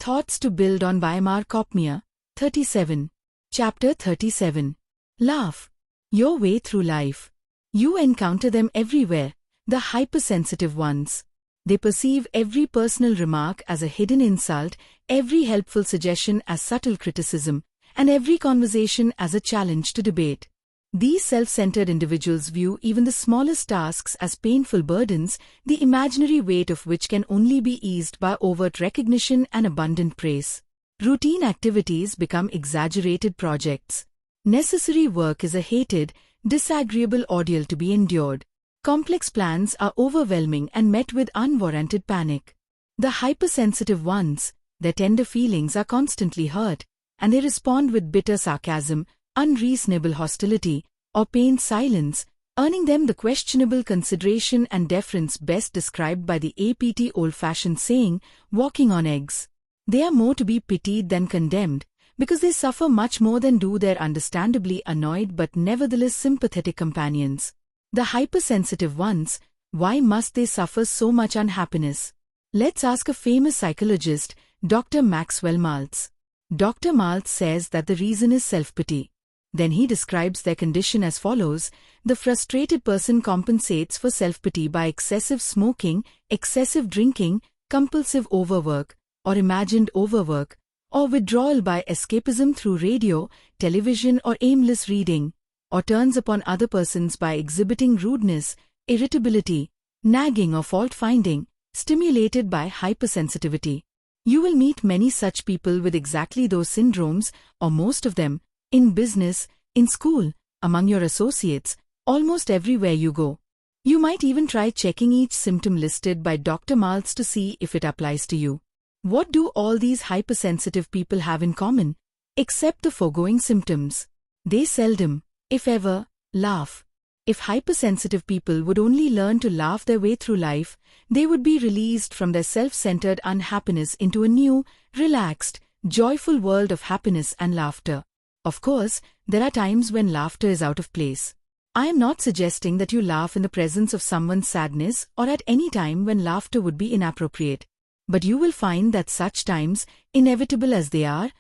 Thoughts to build on by KOPMEYER, 37. Chapter 37. Laugh. Your way through life. You encounter them everywhere, the hypersensitive ones. They perceive every personal remark as a hidden insult, every helpful suggestion as subtle criticism, and every conversation as a challenge to debate. These self-centered individuals view even the smallest tasks as painful burdens, the imaginary weight of which can only be eased by overt recognition and abundant praise. Routine activities become exaggerated projects. Necessary work is a hated, disagreeable ordeal to be endured. Complex plans are overwhelming and met with unwarranted panic. The hypersensitive ones, their tender feelings are constantly hurt, and they respond with bitter sarcasm, unreasonable hostility, or pained silence, earning them the questionable consideration and deference best described by the APT old-fashioned saying, walking on eggs. They are more to be pitied than condemned, because they suffer much more than do their understandably annoyed but nevertheless sympathetic companions. The hypersensitive ones, why must they suffer so much unhappiness? Let's ask a famous psychologist, Dr. Maxwell Maltz. Dr. Maltz says that the reason is self-pity. Then he describes their condition as follows: the frustrated person compensates for self-pity by excessive smoking, excessive drinking, compulsive overwork, or imagined overwork, or withdrawal by escapism through radio, television, or aimless reading, or turns upon other persons by exhibiting rudeness, irritability, nagging, or fault-finding, stimulated by hypersensitivity. You will meet many such people with exactly those syndromes, or most of them, in business, in school, among your associates, almost everywhere you go. You might even try checking each symptom listed by Dr. Maltz to see if it applies to you. What do all these hypersensitive people have in common, except the foregoing symptoms? They seldom, if ever, laugh. If hypersensitive people would only learn to laugh their way through life, they would be released from their self-centered unhappiness into a new, relaxed, joyful world of happiness and laughter. Of course, there are times when laughter is out of place. I am not suggesting that you laugh in the presence of someone's sadness or at any time when laughter would be inappropriate. But you will find that such times, inevitable as they are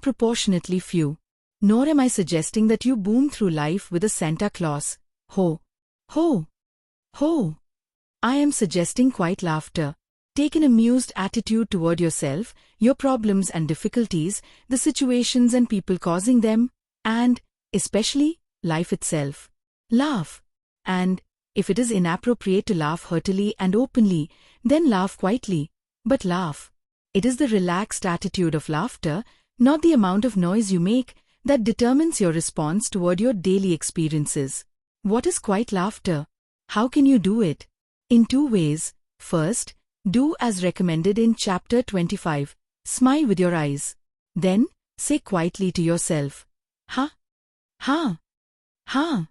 proportionately few. Nor am I suggesting that you boom through life with a Santa Claus. Ho! Ho! Ho! I am suggesting quiet laughter. Take an amused attitude toward yourself, your problems and difficulties, the situations and people causing them, and, especially, life itself. Laugh. And, if it is inappropriate to laugh heartily and openly, then laugh quietly, but laugh. It is the relaxed attitude of laughter, not the amount of noise you make, that determines your response toward your daily experiences. What is quiet laughter? How can you do it? In two ways. First, do as recommended in Chapter 25. Smile with your eyes. Then, say quietly to yourself, ha, ha, ha.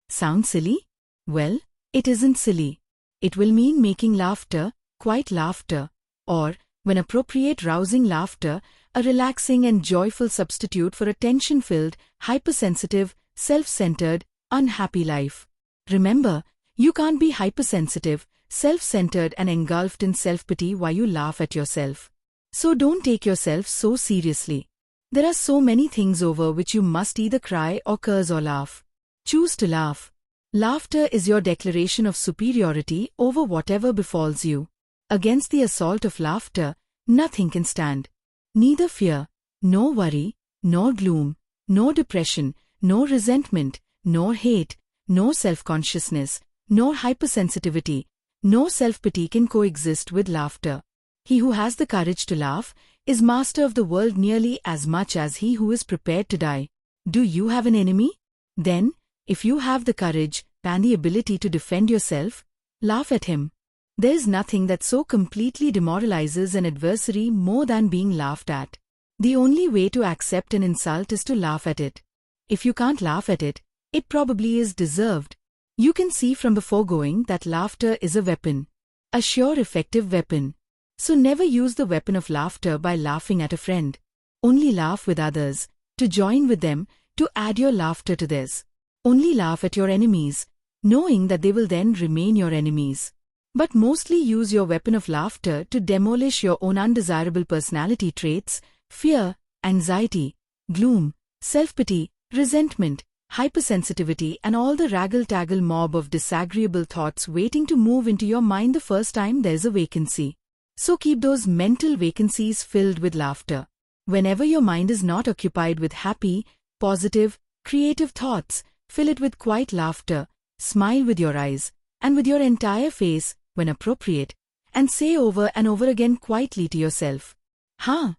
Sound silly? Well, it isn't silly. It will mean making laughter, quiet laughter, or, when appropriate, rousing laughter, a relaxing and joyful substitute for a tension-filled, hypersensitive, self-centered, unhappy life. Remember, you can't be hypersensitive, self-centered and engulfed in self-pity while you laugh at yourself. So don't take yourself so seriously. There are so many things over which you must either cry or curse or laugh. Choose to laugh. Laughter is your declaration of superiority over whatever befalls you. Against the assault of laughter, nothing can stand. Neither fear, nor worry, nor gloom, nor depression, nor resentment, nor hate, nor self-consciousness, nor hypersensitivity, nor self-pity can coexist with laughter. He who has the courage to laugh is master of the world nearly as much as he who is prepared to die. Do you have an enemy? Then, if you have the courage and the ability to defend yourself, laugh at him. There is nothing that so completely demoralizes an adversary more than being laughed at. The only way to accept an insult is to laugh at it. If you can't laugh at it, it probably is deserved. You can see from the foregoing that laughter is a weapon. A sure effective weapon. So never use the weapon of laughter by laughing at a friend. Only laugh with others, to join with them, to add your laughter to theirs. Only laugh at your enemies, knowing that they will then remain your enemies. but mostly use your weapon of laughter to demolish your own undesirable personality traits, fear, anxiety, gloom, self-pity, resentment, hypersensitivity and all the raggle-taggle mob of disagreeable thoughts waiting to move into your mind the first time there's a vacancy. So keep those mental vacancies filled with laughter. Whenever your mind is not occupied with happy, positive, creative thoughts, fill it with quiet laughter, smile with your eyes, and with your entire face, when appropriate, and say over and over again quietly to yourself, "Ha!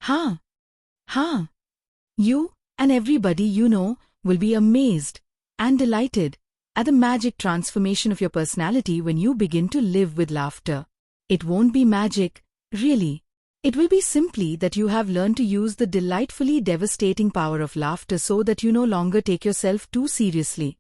Ha! Ha!" You, and everybody you know, will be amazed and delighted at the magic transformation of your personality when you begin to live with laughter. It won't be magic, really. It will be simply that you have learned to use the delightfully devastating power of laughter so that you no longer take yourself too seriously.